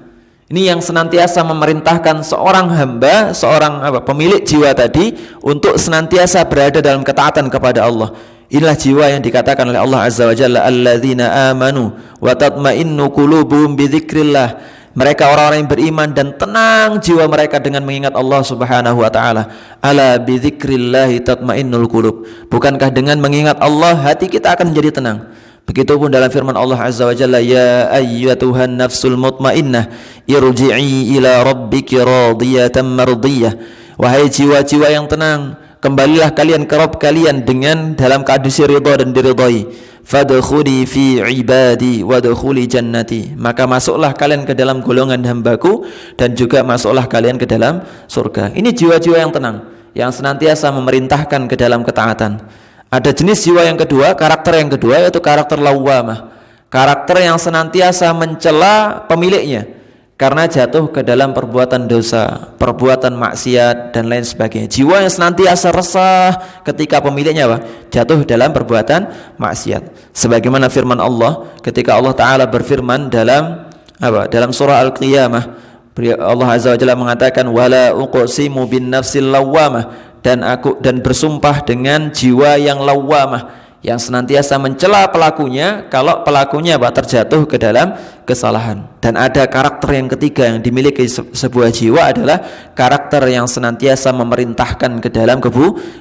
Ini yang senantiasa memerintahkan seorang hamba, seorang pemilik jiwa tadi untuk senantiasa berada dalam ketaatan kepada Allah. Inilah jiwa yang dikatakan oleh Allah Azza wa Jalla, alladzina amanu wa tatmainnu qulubuhum bidzikrillah. Mereka orang-orang yang beriman dan tenang jiwa mereka dengan mengingat Allah Subhanahu wa taala. Ala bidzikrillahi tatmainnul qulub. Bukankah dengan mengingat Allah hati kita akan menjadi tenang? Begitupun dalam firman Allah Azza wa Jalla, ya ayyatuhan nafsul mutmainnah irji'i ila rabbiki radiyatan mardiyah. Wahai jiwa-jiwa yang tenang, kembalilah kalian ke Rabb kalian dengan dalam kondisi ridha dan diridhai. fadkhuli fi ibadi wadkhuli jannati, maka masuklah kalian ke dalam golongan hambaku dan juga masuklah kalian ke dalam surga. Ini jiwa-jiwa yang tenang, yang senantiasa memerintahkan ke dalam ketaatan. Ada jenis jiwa yang kedua, karakter yang kedua, yaitu karakter lawwamah, karakter yang senantiasa mencela pemiliknya karena jatuh ke dalam perbuatan dosa, perbuatan maksiat dan lain sebagainya. Jiwa yang senantiasa resah ketika pemiliknya jatuh dalam perbuatan maksiat. Sebagaimana firman Allah ketika Allah Ta'ala berfirman dalam surah Al-Qiyamah, Allah Azza wa Jalla mengatakan wala uqsimu bin nafsil lawwamah, dan bersumpah dengan jiwa yang lawwamah, yang senantiasa mencela pelakunya kalau pelakunya terjatuh ke dalam kesalahan. Dan ada karakter yang ketiga yang dimiliki sebuah jiwa adalah karakter yang senantiasa memerintahkan ke dalam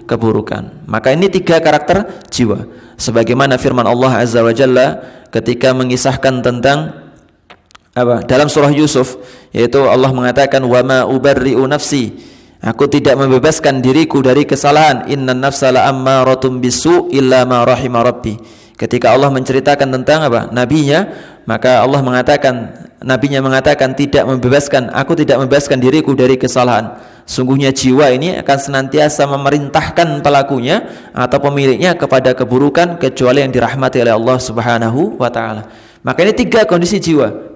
keburukan. Maka ini 3 karakter jiwa. Sebagaimana firman Allah Azza wa Jalla ketika mengisahkan tentang dalam surah Yusuf, yaitu Allah mengatakan wa ma ubarri'u nafsi, aku tidak membebaskan diriku dari kesalahan. Innan nafsa la'ammaratun bisu illa ma rahima rabbi. Ketika Allah menceritakan tentang nabinya, maka Allah nabinya mengatakan aku tidak membebaskan diriku dari kesalahan. Sungguhnya jiwa ini akan senantiasa memerintahkan pelakunya atau pemiliknya kepada keburukan kecuali yang dirahmati oleh Allah Subhanahu wa taala. Maka ini 3 kondisi jiwa.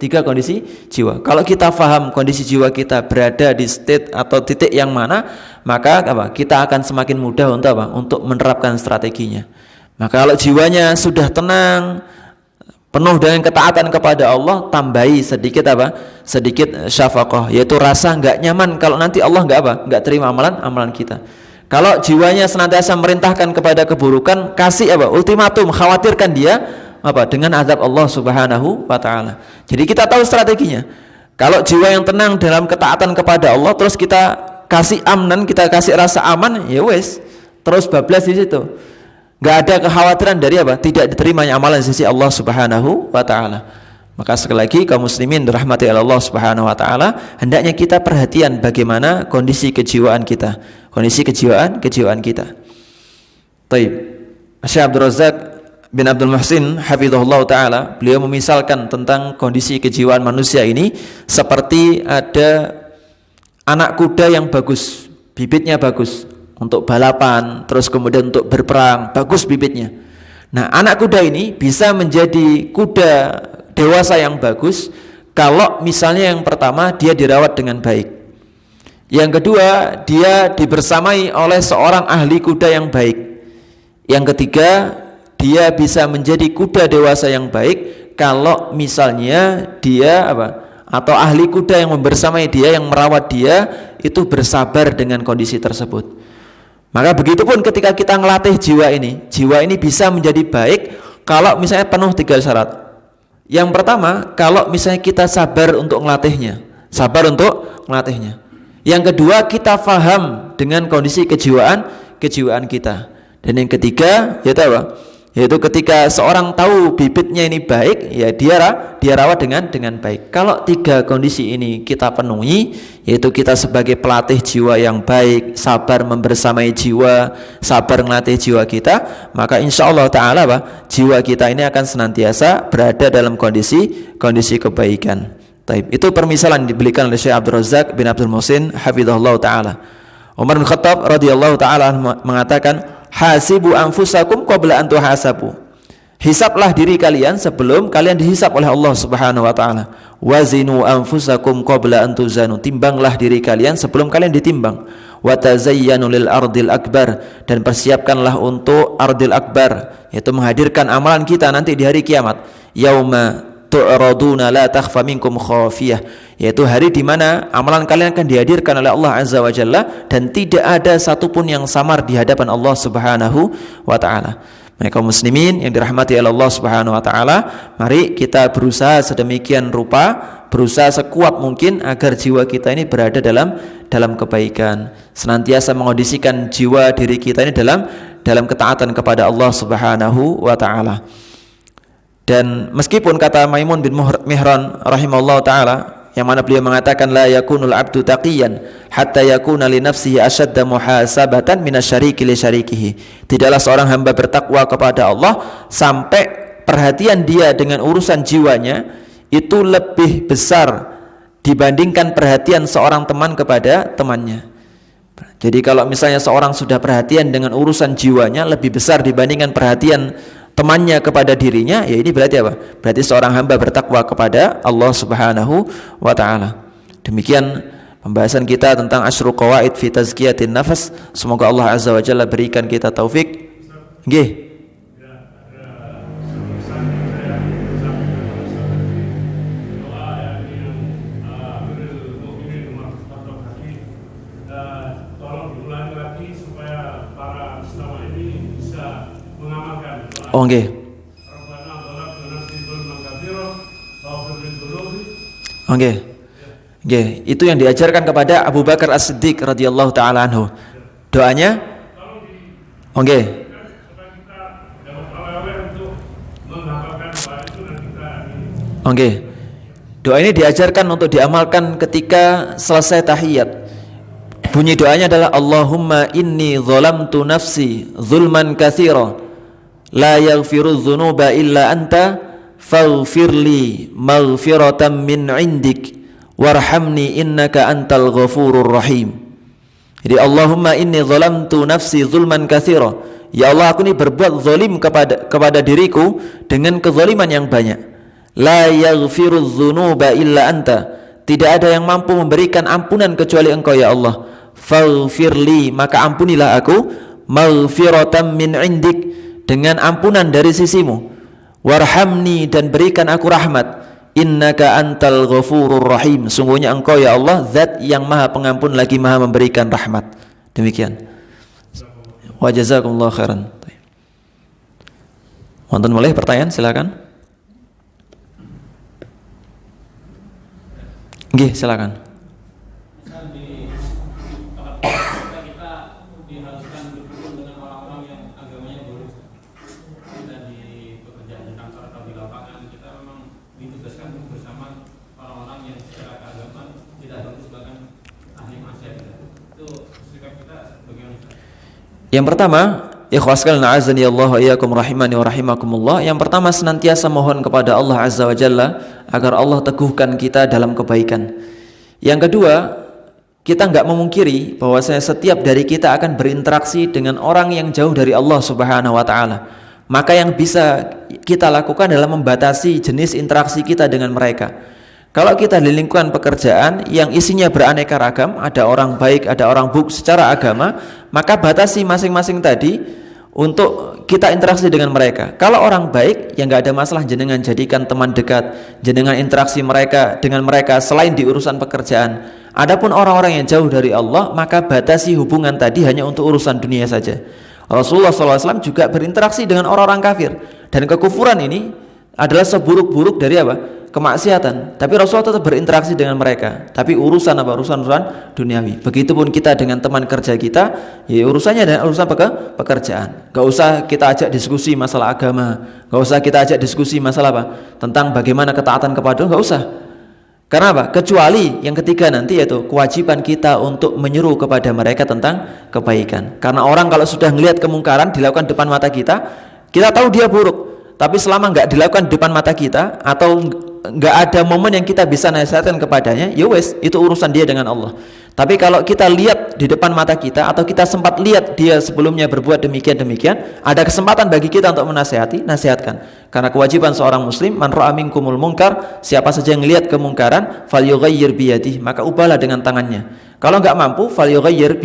Kalau kita faham kondisi jiwa kita berada di state atau titik yang mana, maka kita akan semakin mudah untuk menerapkan strateginya. Maka kalau jiwanya sudah tenang, penuh dengan ketaatan kepada Allah, tambahi sedikit syafaqah, yaitu rasa enggak nyaman kalau nanti Allah enggak terima amalan kita. Kalau jiwanya senantiasa merintahkan kepada keburukan, kasih ultimatum, khawatirkan dia dengan azab Allah Subhanahu wa taala. Jadi kita tahu strateginya. Kalau jiwa yang tenang dalam ketaatan kepada Allah, terus kita kasih amnan, kita kasih rasa aman, ya wes, terus bablas di situ. Enggak ada kekhawatiran dari tidak diterimanya amalan di sisi Allah Subhanahu wa taala. Maka sekali lagi kaum muslimin dirahmati Allah Subhanahu wa taala, hendaknya kita perhatian bagaimana kondisi kejiwaan kita. Kondisi kejiwaan kita. Baik. Syekh Abdul Razak bin Abdul Muhsin hafizahullah ta'ala, beliau memisalkan tentang kondisi kejiwaan manusia ini seperti ada anak kuda yang bagus, bibitnya bagus untuk balapan, terus kemudian untuk berperang, bagus bibitnya. Nah, anak kuda ini bisa menjadi kuda dewasa yang bagus kalau misalnya yang pertama dia dirawat dengan baik, yang kedua dia dibersamai oleh seorang ahli kuda yang baik, yang ketiga dia bisa menjadi kuda dewasa yang baik kalau misalnya dia atau ahli kuda yang membersamai dia, yang merawat dia itu bersabar dengan kondisi tersebut. Maka begitupun ketika kita ngelatih jiwa ini bisa menjadi baik kalau misalnya penuh 3 syarat. Yang pertama, kalau misalnya kita sabar untuk ngelatihnya. Yang kedua, kita faham dengan kondisi kejiwaan kita. Dan yang ketiga, yaitu ketika seorang tahu bibitnya ini baik, ya dia rawat dengan baik. Kalau 3 kondisi ini kita penuhi, yaitu kita sebagai pelatih jiwa yang baik, sabar membersamai jiwa, sabar melatih jiwa kita, maka insyaallah ta'ala jiwa kita ini akan senantiasa berada dalam kondisi kebaikan. Taib. Itu permisalan diberikan oleh Syekh Abdul Razak bin Abdul Muhsin hafizahullah ta'ala. Umar bin Khattab radhiyallahu ta'ala mengatakan, hasibu anfusakum qabla an tuhasabu. Hisablah diri kalian sebelum kalian dihisab oleh Allah Subhanahu wa taala. Wazinu anfusakum qabla an tuzanu. Timbanglah diri kalian sebelum kalian ditimbang. Wa tazayyanu lil ardil akbar, dan persiapkanlah untuk ardil akbar, yaitu menghadirkan amalan kita nanti di hari kiamat. Yauma tu'raduna la takhfa minkum khafiyah, yaitu hari di mana amalan kalian akan dihadirkan oleh Allah Azza wa Jalla dan tidak ada satupun yang samar di hadapan Allah Subhanahu wa taala. Maka kaum muslimin yang dirahmati oleh Allah Subhanahu wa taala, mari kita berusaha sedemikian rupa, berusaha sekuat mungkin agar jiwa kita ini berada dalam kebaikan, senantiasa mengondisikan jiwa diri kita ini dalam ketaatan kepada Allah Subhanahu wa taala. Dan meskipun kata Maimun bin Mihran rahimahullah ta'ala, yang mana beliau mengatakan la yakunul abdu taqiyan hatta yakuna li nafsihi ashadda muhasabatan minasyariki li syarikihi. Tidaklah seorang hamba bertakwa kepada Allah sampai perhatian dia dengan urusan jiwanya itu lebih besar dibandingkan perhatian seorang teman kepada temannya. Jadi kalau misalnya seorang sudah perhatian dengan urusan jiwanya lebih besar dibandingkan perhatian temannya kepada dirinya, ya ini berarti apa? Berarti seorang hamba bertakwa kepada Allah Subhanahu wa taala. Demikian pembahasan kita tentang asyru qawaid fi tazkiyatin nafas. Semoga Allah Azza wa Jalla berikan kita taufik. Nggih. Oh nggih. Oh nggih. Nggih, itu yang diajarkan kepada Abu Bakar As-Siddiq radhiyallahu taala anhu. Doanya? Oh nggih. Oh nggih. Doa ini diajarkan untuk diamalkan ketika selesai tahiyat. Bunyi doanya adalah Allahumma inni zalamtu nafsi zulman katsira la yaghfiru dzunuba illa anta faghfirli maghfiratan min indik warhamni innaka antal ghafurur rahim. Jadi Allahumma inni zalamtu nafsi zulman katsira, ya Allah aku ini berbuat zalim kepada diriku dengan kezaliman yang banyak. La yaghfiru dzunuba illa anta, tidak ada yang mampu memberikan ampunan kecuali Engkau ya Allah. Faghfirli, maka ampunilah aku, maghfiratan min indik, dengan ampunan dari sisimu. Warhamni, dan berikan aku rahmat. Innaka antal ghafurur rahim, sungguhnya Engkau ya Allah zat yang maha pengampun lagi maha memberikan rahmat. Demikian. Wa jazakumullahu khairan. Wonten boleh pertanyaan, silakan. Nggih, silakan. Yang pertama, ikhwas sekalian a'azzani Allah wa iyyakum rahimani wa rahimakumullah. Yang pertama, senantiasa mohon kepada Allah Azza wa Jalla agar Allah teguhkan kita dalam kebaikan. Yang kedua, kita enggak memungkiri bahwasanya setiap dari kita akan berinteraksi dengan orang yang jauh dari Allah Subhanahu wa taala. Maka yang bisa kita lakukan adalah membatasi jenis interaksi kita dengan mereka. Kalau kita di lingkungan pekerjaan yang isinya beraneka ragam, ada orang baik, ada orang buruk secara agama, maka batasi masing-masing tadi untuk kita interaksi dengan mereka. Kalau orang baik, ya nggak ada masalah, jenengan jadikan teman dekat, jenengan interaksi mereka dengan mereka selain di urusan pekerjaan. Adapun orang-orang yang jauh dari Allah, maka batasi hubungan tadi hanya untuk urusan dunia saja. Rasulullah SAW juga berinteraksi dengan orang-orang kafir, dan kekufuran ini adalah seburuk-buruk dari apa? Kemaksiatan. Tapi Rasulullah tetap berinteraksi dengan mereka. Tapi urusan apa? Urusan duniawi. Begitupun kita dengan teman kerja kita, ya urusannya adalah urusan pekerjaan. Gak usah kita ajak diskusi masalah agama, gak usah kita ajak diskusi masalah apa? Tentang bagaimana ketaatan kepada Allah, gak usah. Karena apa? Kecuali yang ketiga nanti, yaitu kewajiban kita untuk menyeru kepada mereka tentang kebaikan. Karena orang kalau sudah melihat kemungkaran dilakukan depan mata kita tahu dia buruk. Tapi selama nggak dilakukan di depan mata kita, atau nggak ada momen yang kita bisa nasihatkan kepadanya, ya wes, itu urusan dia dengan Allah. Tapi kalau kita lihat di depan mata kita, atau kita sempat lihat dia sebelumnya berbuat demikian, ada kesempatan bagi kita untuk menasihati, nasihatkan. Karena kewajiban seorang muslim, man ra'a minkumul munkar, siapa saja yang lihat kemungkaran, falyughayyir biyadihi, maka ubahlah dengan tangannya. Kalau nggak mampu, falyughayyir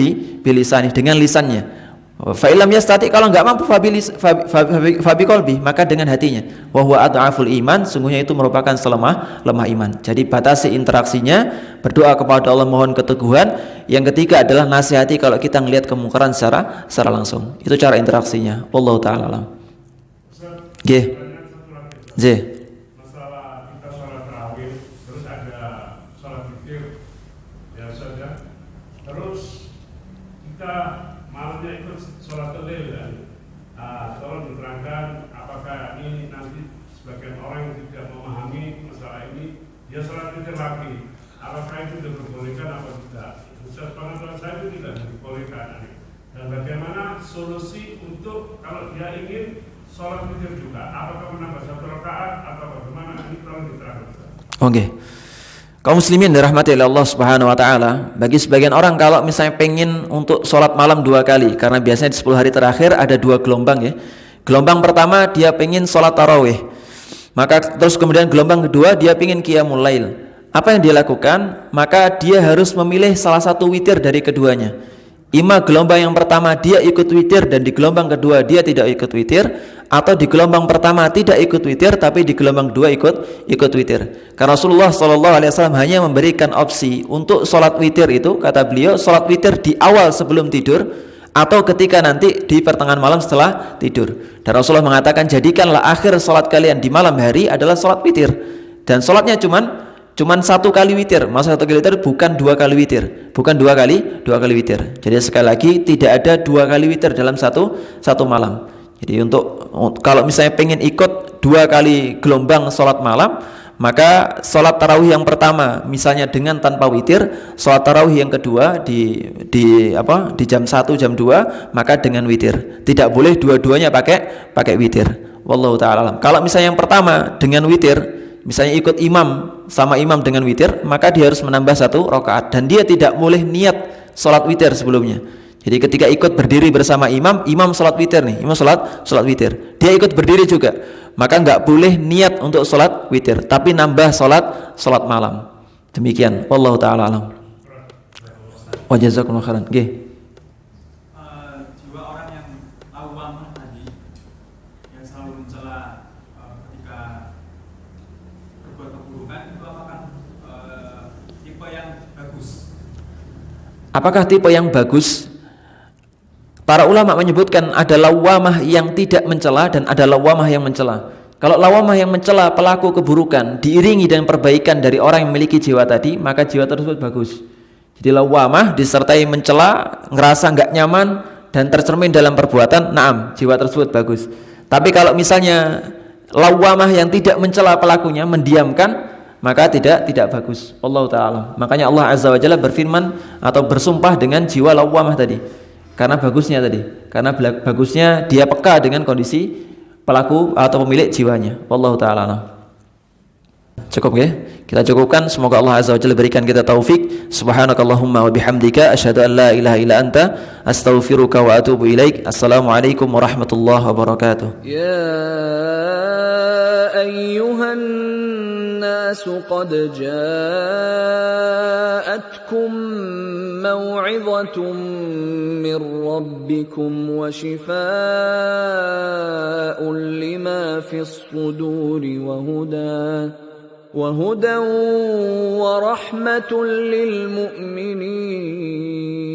bilisanihi, dengan lisannya. Fa'ilam yastati, kalau enggak mampu fabi qalbi, maka dengan hatinya. Wa huwa ad'aful iman, sungguhnya itu merupakan selemah iman. Jadi batasi interaksinya, berdoa kepada Allah mohon keteguhan. Yang ketiga adalah nasihati kalau kita melihat kemungkaran secara langsung. Itu cara interaksinya. Wallahu taala alam. Nggih. Nggih. Masalah kita sholat tarawih, terus ada sholat witir, ya saja. Terus kita malamnya ikut sholat tahlil kan? Tolong diterangkan apakah ini nanti sebagian orang yang tidak memahami masalah ini, dia sholat witir lagi, apakah itu diperbolehkan atau tidak? Ustaz, pengetahuan saya itu tidak diperbolehkan. Dan bagaimana solusi untuk kalau dia ingin sholat witir juga? Apakah menambah 1 rakaat atau bagaimana? Ini tolong diterangkan. Oke. Kaum muslimin dirahmati oleh Allah Subhanahu wa taala, bagi sebagian orang kalau misalnya pengen untuk sholat malam 2 kali, karena biasanya di 10 hari terakhir ada 2 gelombang ya. Gelombang pertama dia pengen sholat tarawih. Maka terus kemudian gelombang kedua dia pengen qiyamul lail. Apa yang dia lakukan? Maka dia harus memilih salah satu witir dari keduanya. Ima gelombang yang pertama dia ikut witir dan di gelombang kedua dia tidak ikut witir, atau di gelombang pertama tidak ikut witir tapi di gelombang kedua ikut witir. Karena Rasulullah SAW hanya memberikan opsi untuk sholat witir itu, kata beliau, sholat witir di awal sebelum tidur atau ketika nanti di pertengahan malam setelah tidur. Dan Rasulullah mengatakan, jadikanlah akhir sholat kalian di malam hari adalah sholat witir, dan sholatnya cuman 1 kali witir. Maksud 1 kali witir bukan 2 kali witir, bukan 2 kali witir. Jadi sekali lagi tidak ada 2 kali witir dalam satu malam. Jadi untuk kalau misalnya pengen ikut 2 kali gelombang sholat malam, maka sholat tarawih yang pertama misalnya dengan tanpa witir, sholat tarawih yang kedua di jam 1 jam 2 maka dengan witir. Tidak boleh dua-duanya pakai witir. Wallahu taala alam. Kalau misalnya yang pertama dengan witir, misalnya ikut sama imam dengan witir, maka dia harus menambah 1 rakaat dan dia tidak boleh niat sholat witir sebelumnya. Jadi ketika ikut berdiri bersama imam sholat witir nih, imam sholat witir, dia ikut berdiri juga, maka nggak boleh niat untuk sholat witir, tapi nambah sholat malam. Demikian, wallahu taala alam. Wa jazakumullahu khairan. Nggih. Jiwa orang yang lawamah tadi, yang selalu mencela ketika berbuat keburukan, itu apakah tipe yang bagus? Apakah tipe yang bagus? Para ulama menyebutkan ada lawamah yang tidak mencela dan ada lawamah yang mencela. Kalau lawamah yang mencela pelaku keburukan diiringi dengan perbaikan dari orang yang memiliki jiwa tadi, maka jiwa tersebut bagus. Jadi lawamah disertai mencela, ngerasa nggak nyaman dan tercermin dalam perbuatan, naam, jiwa tersebut bagus. Tapi kalau misalnya lawamah yang tidak mencela pelakunya, mendiamkan, maka tidak bagus. Wallahu ta'ala. Makanya Allah Azza wa Jalla berfirman atau bersumpah dengan jiwa lawamah tadi. Karena bagusnya dia peka dengan kondisi pelaku atau pemilik jiwanya. Wallahu ta'ala. Cukup ya? Kita cukupkan. Semoga Allah Azza wa Jalla berikan kita taufik. Subhanakallahumma wa bihamdika asyhadu an la ilaha illa anta astaghfiruka wa atubu ilaik. Assalamualaikum warahmatullahi wabarakatuh. Ya ayyuhan الناس قد جاءتكم موعظة من ربكم وشفاء لما في الصدور وهدى ورحمة للمؤمنين